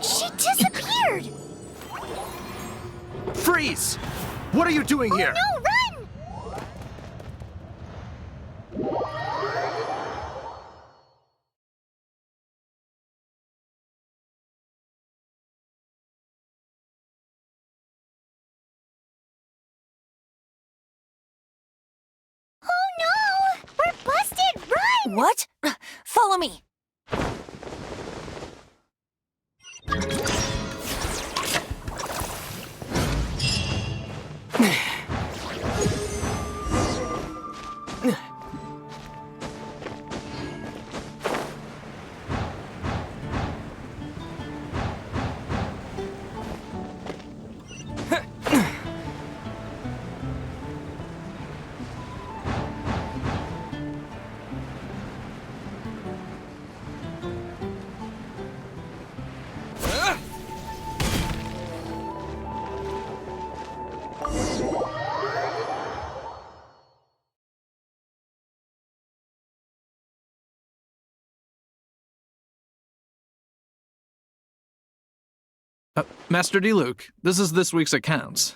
She disappeared! Freeze! What are you doing here? No, run! Oh no! We're busted! Run! What? Follow me. Master Diluc, this is this week's accounts.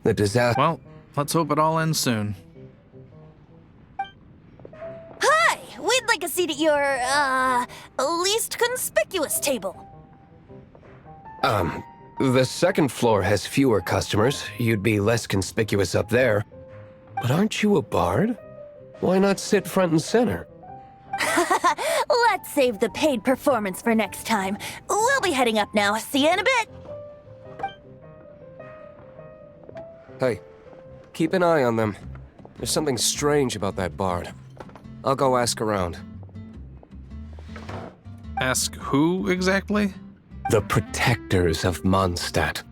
The disaster. Well, let's hope it all ends soon. Hi! We'd like a seat at your, least conspicuous table. The second floor has fewer customers. You'd be less conspicuous up there. But aren't you a bard? Why not sit front and center? Let's save the paid performance for next time. We'll be heading up now. See you in a bit. Hey, keep an eye on them. There's something strange about that bard. I'll go ask around. Ask who exactly? The protectors of Mondstadt.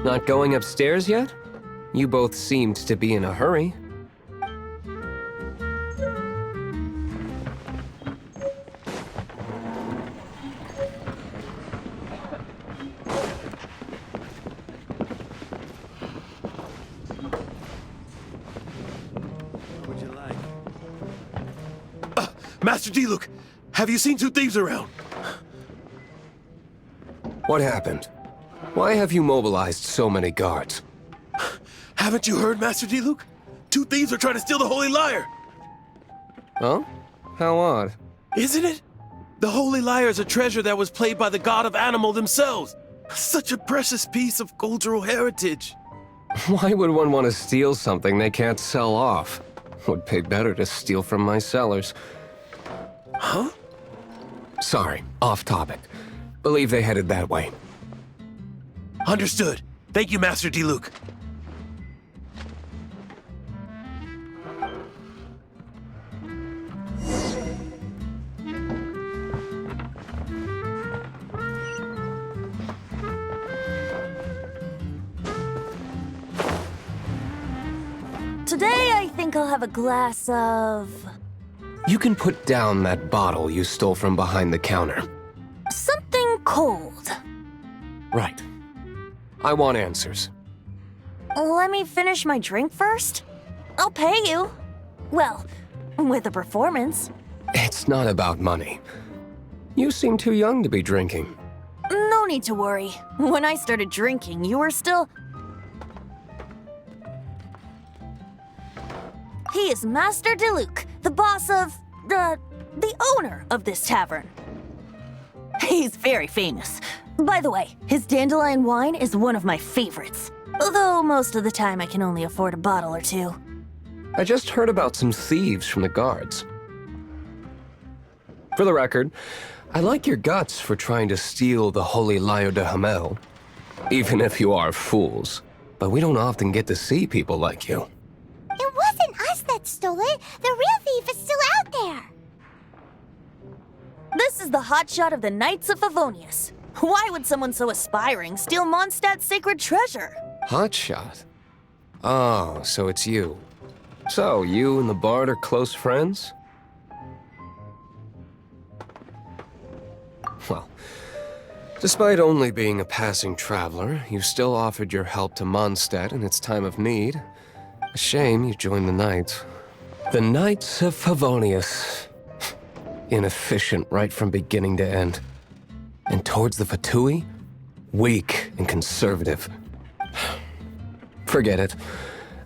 Not going upstairs yet? You both seemed to be in a hurry. What would you like? Master Diluc, have you seen two thieves around? What happened? Why have you mobilized so many guards? Haven't you heard, Master Diluc? Two thieves are trying to steal the Holy Lyre! Huh? How odd. Isn't it? The Holy Lyre is a treasure that was played by the god of animal themselves. Such a precious piece of cultural heritage. Why would one want to steal something they can't sell off? Would pay better to steal from my cellars. Huh? Sorry, off topic. Believe they headed that way. Understood. Thank you, Master Diluc. Today, I think I'll have a glass of... You can put down that bottle you stole from behind the counter. something cold. Right. I want answers. Let me finish my drink first. I'll pay you. Well, with a performance. It's not about money. You seem too young to be drinking. No need to worry. When I started drinking, you were still... He is Master Diluc, the boss of... the owner of this tavern. He's very famous. By the way, his dandelion wine is one of my favorites. Although most of the time I can only afford a bottle or two. I just heard about some thieves from the guards. For the record, I like your guts for trying to steal the holy Lyre de Hamel. Even if you are fools. But we don't often get to see people like you. It wasn't us that stole it. The real thief is still out there. This is the hotshot of the Knights of Favonius. Why would someone so aspiring steal Mondstadt's sacred treasure? Hotshot? Oh, so it's you. So, you and the Bard are close friends? Well, despite only being a passing traveler, you still offered your help to Mondstadt in its time of need. A shame you joined the Knights. The Knights of Favonius. Inefficient right from beginning to end. And towards the Fatui, weak and conservative. Forget it.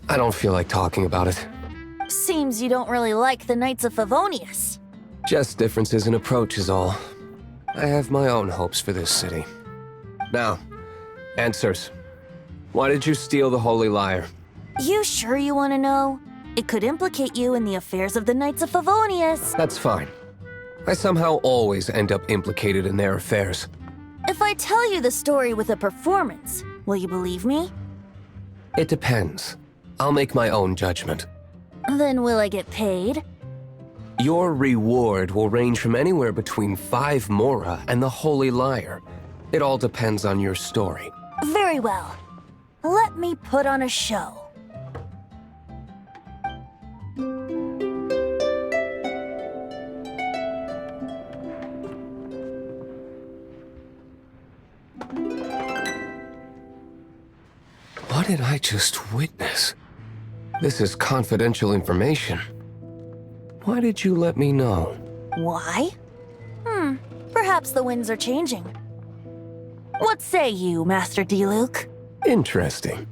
I don't feel like talking about it. Seems you don't really like the Knights of Favonius. Just differences in approach is all. I have my own hopes for this city. Now, answers. Why did you steal the Holy Lyre? You sure you want to know? It could implicate you in the affairs of the Knights of Favonius. That's fine. I somehow always end up implicated in their affairs. If I tell you the story with a performance, will you believe me? It depends. I'll make my own judgment. Then will I get paid? Your reward will range from anywhere between 5 Mora and the Holy Lyre. It all depends on your story. Very well. Let me put on a show. What did I just witness? This is confidential information. Why did you let me know? Why? Perhaps the winds are changing. What say you, Master Diluc? Interesting.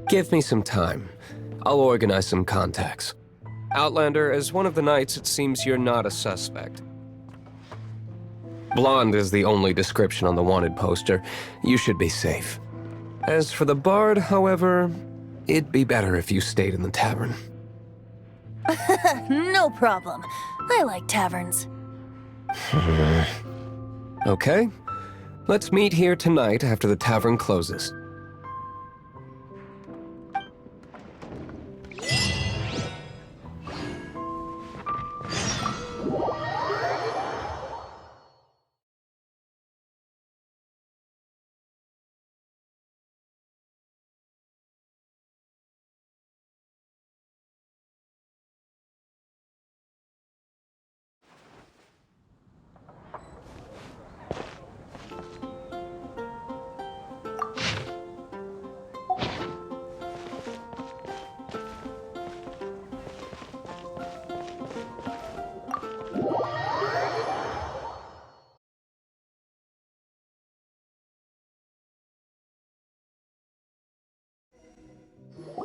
Give me some time. I'll organize some contacts. Outlander, as one of the Knights, it seems you're not a suspect. Blonde is the only description on the wanted poster. You should be safe. As for the Bard, however, it'd be better if you stayed in the tavern. No problem. I like taverns. Okay. Let's meet here tonight after the tavern closes.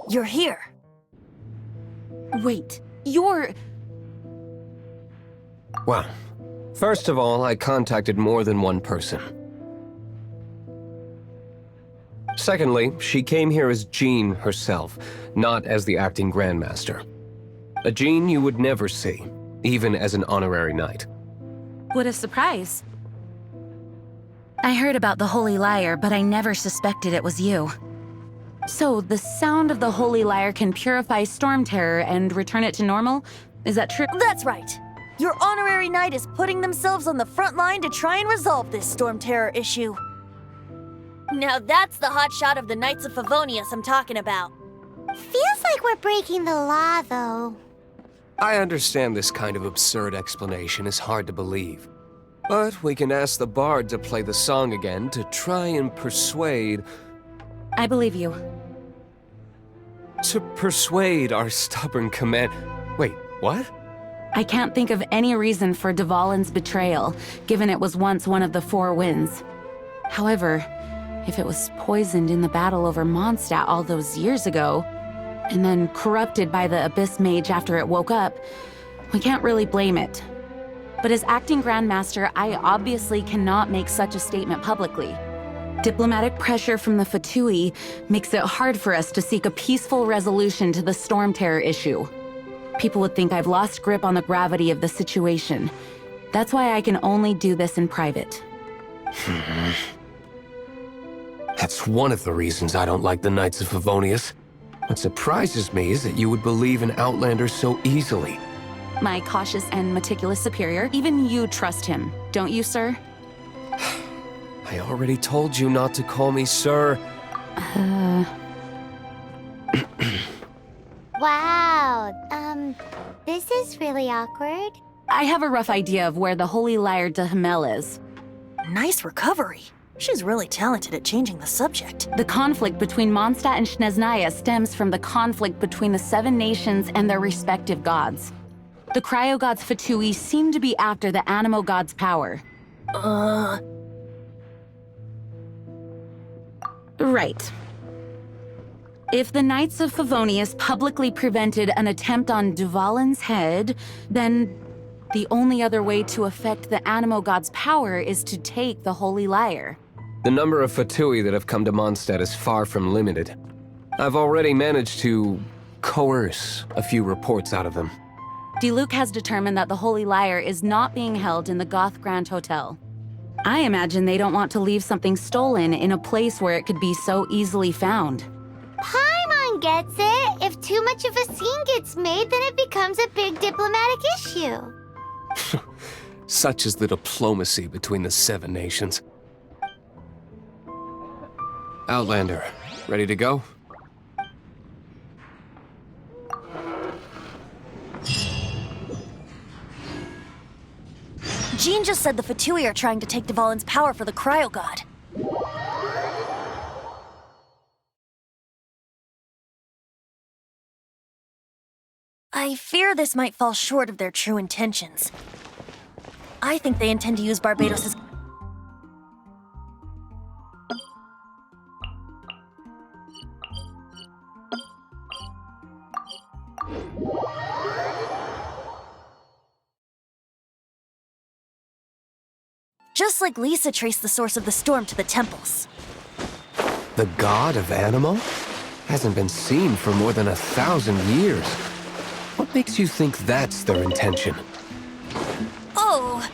You're here. Wait, you're... Well, first of all, I contacted more than one person. Secondly, she came here as Jean herself, not as the acting Grandmaster. A Jean you would never see, even as an honorary knight. What a surprise. I heard about the Holy Lyre, but I never suspected it was you. So, the sound of the Holy Lyre can purify Storm Terror and return it to normal? Is that true? That's right. Your honorary knight is putting themselves on the front line to try and resolve this Storm Terror issue. Now that's the hotshot of the Knights of Favonius I'm talking about. Feels like we're breaking the law, though. I understand this kind of absurd explanation is hard to believe. But we can ask the Bard to play the song again to try and persuade... I believe you. To persuade our stubborn command... Wait, what? I can't think of any reason for Dvalin's betrayal, given it was once one of the Four Winds. However, if it was poisoned in the battle over Mondstadt all those years ago, and then corrupted by the Abyss Mage after it woke up, we can't really blame it. But as acting Grandmaster, I obviously cannot make such a statement publicly. Diplomatic pressure from the Fatui makes it hard for us to seek a peaceful resolution to the storm terror issue. People would think I've lost grip on the gravity of the situation. That's why I can only do this in private. That's one of the reasons I don't like the Knights of Favonius. What surprises me is that you would believe in Outlander so easily. My cautious and meticulous superior, even you trust him, don't you, sir? I already told you not to call me sir. Wow, this is really awkward. I have a rough idea of where the Holy Lyre de Hamel is. Nice recovery. She's really talented at changing the subject. The conflict between Mondstadt and Snezhnaya stems from the conflict between the 7 nations and their respective gods. The cryo-gods Fatui seem to be after the Animo god's power. Right. If the Knights of Favonius publicly prevented an attempt on Dvalin's head, then the only other way to affect the Animo god's power is to take the Holy Lyre. The number of Fatui that have come to Mondstadt is far from limited. I've already managed to coerce a few reports out of them. Diluc has determined that the Holy Lyre is not being held in the Goth Grand Hotel. I imagine they don't want to leave something stolen in a place where it could be so easily found. Paimon gets it. If too much of a scene gets made, then it becomes a big diplomatic issue. Such is the diplomacy between the 7 nations. Outlander, ready to go? Jean just said the Fatui are trying to take Dvalin's power for the cryo god. I fear this might fall short of their true intentions. I think they intend to use Barbados's... Just like Lisa traced the source of the storm to the temples. The god of Animo? Hasn't been seen for more than 1,000 years. What makes you think that's their intention? Oh...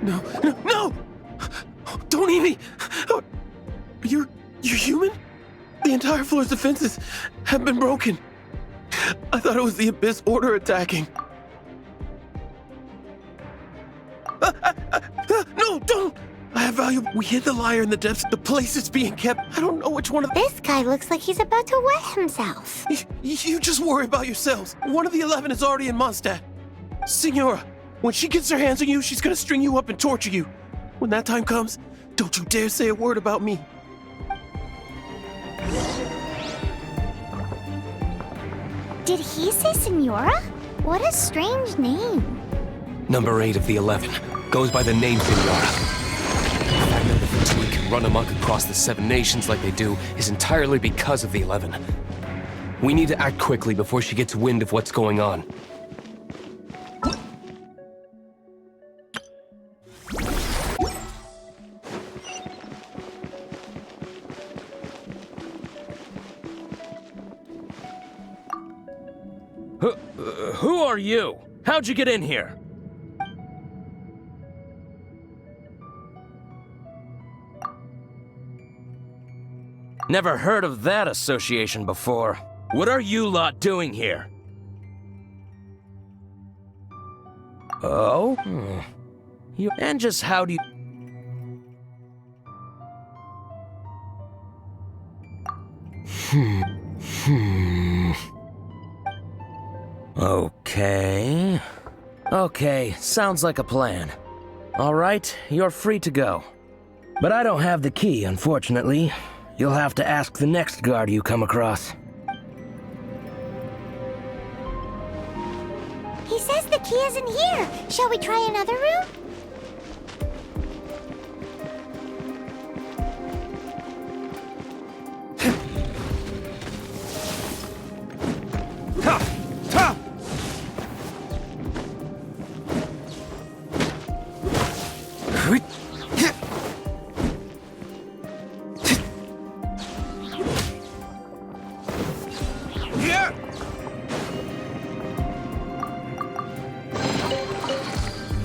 No! Don't eat me! You're human? The entire floor's defenses have been broken. I thought it was the Abyss Order attacking. No, don't! I have value. We hid the Lyre in the depths. The place it's being kept. I don't know which one of... This guy looks like he's about to wet himself. You just worry about yourselves. One of the 11 is already in Mondstadt. Signora, When she gets her hands on you, she's gonna string you up and torture you. When that time comes, don't you dare say a word about me. Did he say Senora? What a strange name. Number 8 of the 11 goes by the name Senora. The fact that the fatigue can run amok across the 7 nations like they do is entirely because of the 11. We need to act quickly before she gets wind of what's going on. Who are you? How'd you get in here? Never heard of that association before. What are you lot doing here? Oh? And just how do you... Okay, sounds like a plan. All right, you're free to go. But I don't have the key, unfortunately. You'll have to ask the next guard you come across. He says the key isn't here. Shall we try another room?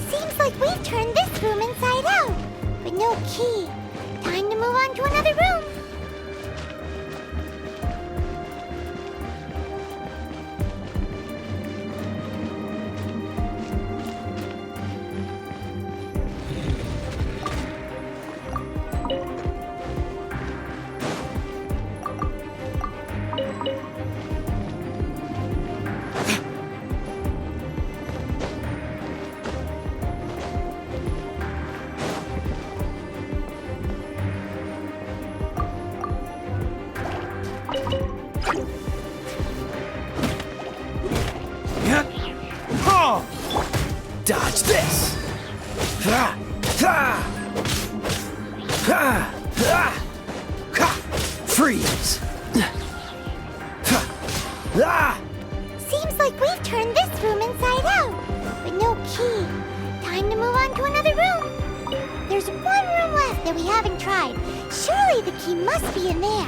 Seems like we've turned this room inside out, but no key. Time to move on to another room. Dodge this! Freeze! Seems like we've turned this room inside out, but no key. Time to move on to another room. There's one room left that we haven't tried. Surely the key must be in there.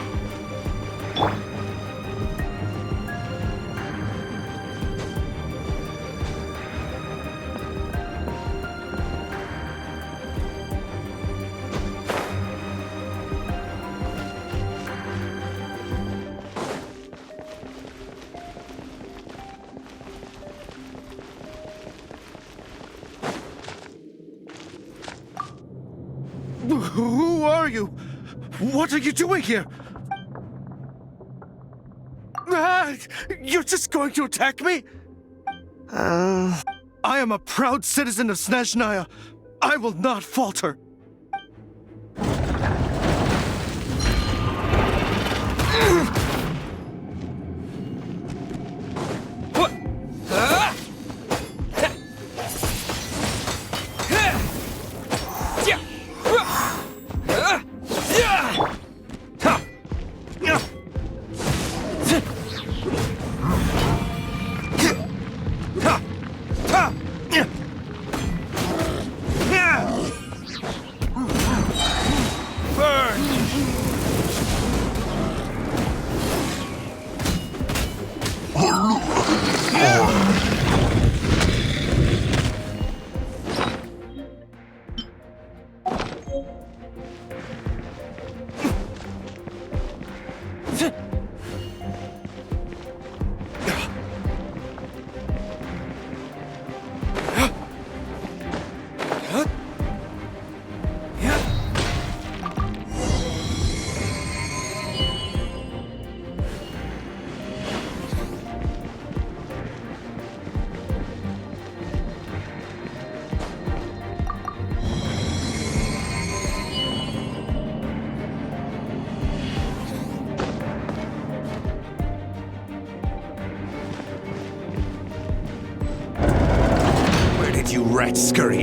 Who are you? What are you doing here? You're just going to attack me? I am a proud citizen of Snezhnaya. I will not falter.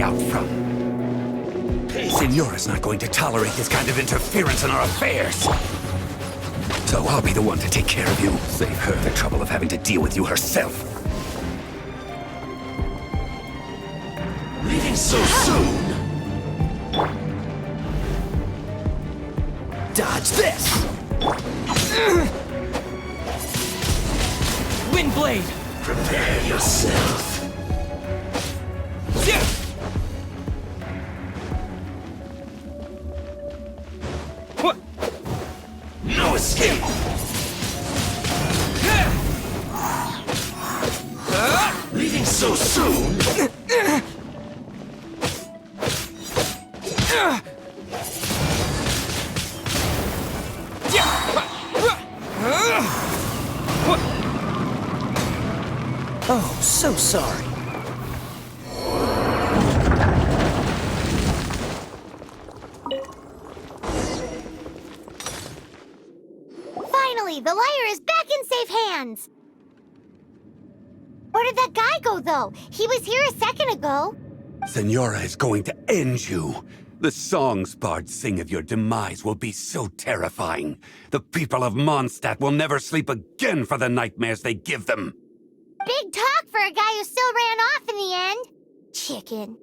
out from. Signora's not going to tolerate this kind of interference in our affairs. So I'll be the one to take care of you. Save her the trouble of having to deal with you herself. Leaving so soon? Dodge this! Windblade! Prepare yourself. What? No escape! Leaving so soon? Oh, so sorry. Finally, the Lyre is back in safe hands. Where did that guy go, though? He was here a second ago. Signora is going to end you. The songs bards sing of your demise will be so terrifying. The people of Mondstadt will never sleep again for the nightmares they give them. Big talk for a guy who still ran off in the end. Chicken.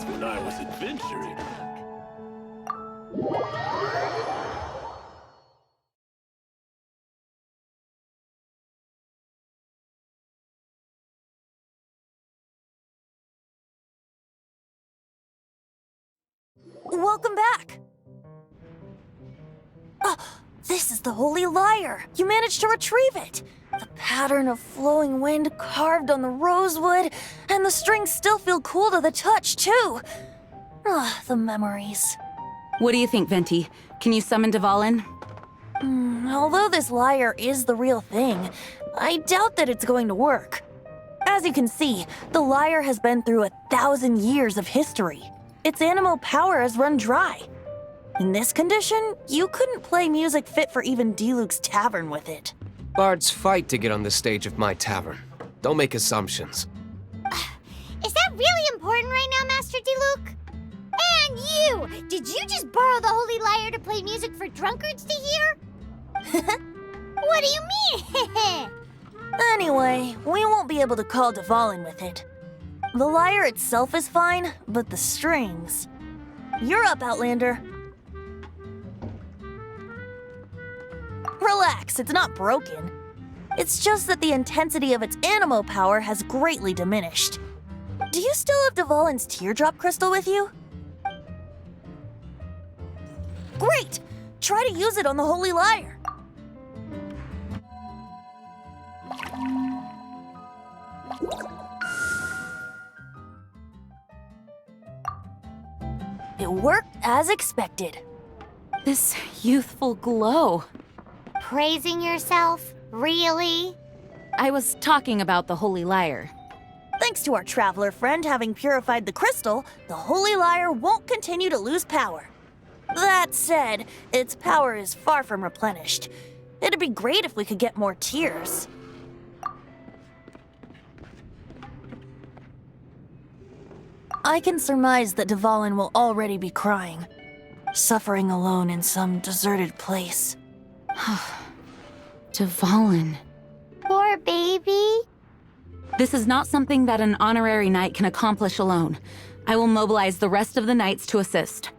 When I was adventuring. Welcome back! This is the Holy Lyre! You managed to retrieve it! The pattern of flowing wind carved on the rosewood, and the strings still feel cool to the touch, too! The memories. What do you think, Venti? Can you summon Dvalin? Although this lyre is the real thing, I doubt that it's going to work. As you can see, the lyre has been through 1,000 years of history. Its animal power has run dry. In this condition, you couldn't play music fit for even Diluc's tavern with it. Bards fight to get on the stage of my tavern. Don't make assumptions. Is that really important right now, Master Diluc? And you! Did you just borrow the Holy Lyre to play music for drunkards to hear? What do you mean? Anyway, we won't be able to call Dvalin with it. The lyre itself is fine, but the strings... You're up, Outlander. Relax, it's not broken. It's just that the intensity of its animo power has greatly diminished. Do you still have Dvalin's teardrop crystal with you? Great! Try to use it on the Holy Lyre. It worked as expected. This youthful glow. Praising yourself? Really? I was talking about the Holy Lyre. Thanks to our traveler friend having purified the crystal, the Holy Lyre won't continue to lose power. That said, its power is far from replenished. It'd be great if we could get more tears. I can surmise that Dvalin will already be crying. suffering alone in some deserted place. Dvalin. Poor baby. This is not something that an honorary knight can accomplish alone. I will mobilize the rest of the knights to assist.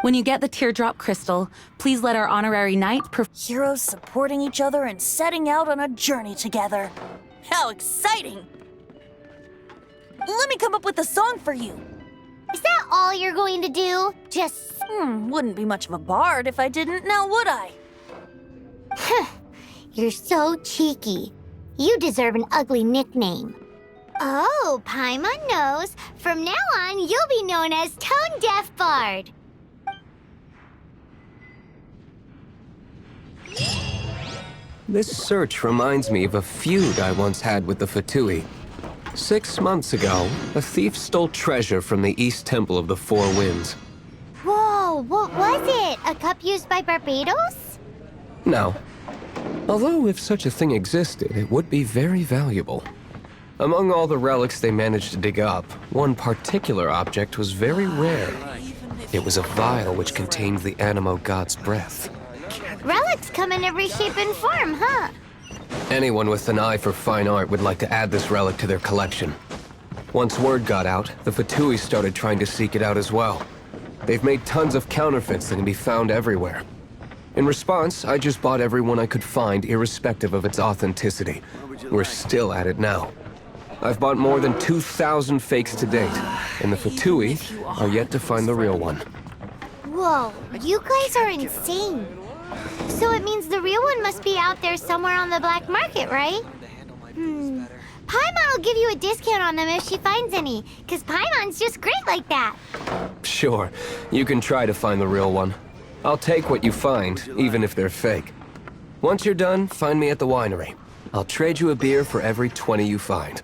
When you get the teardrop crystal, please let our honorary knight Heroes supporting each other and setting out on a journey together. How exciting! Let me come up with a song for you. Is that all you're going to do? Just... Wouldn't be much of a bard if I didn't, now would I? You're so cheeky. You deserve an ugly nickname. Oh, Paimon knows. From now on, you'll be known as Tone Deaf Bard. This search reminds me of a feud I once had with the Fatui. 6 months ago, a thief stole treasure from the East Temple of the Four Winds. Whoa, what was it? A cup used by Barbados? No. Although if such a thing existed, it would be very valuable. Among all the relics they managed to dig up, one particular object was very rare. It was a vial which contained the Animo god's breath. Relics come in every shape and form, huh? Anyone with an eye for fine art would like to add this relic to their collection. Once word got out, the Fatui started trying to seek it out as well. They've made tons of counterfeits that can be found everywhere. In response, I just bought every one I could find, irrespective of its authenticity. We're still at it now. I've bought more than 2,000 fakes to date, and the Fatui are yet to find the real one. Whoa, you guys are insane. So it means the real one must be out there somewhere on the black market, right? Paimon will give you a discount on them if she finds any, because Paimon's just great like that. Sure, you can try to find the real one. I'll take what you find, even if they're fake. Once you're done, find me at the winery. I'll trade you a beer for every 20 you find.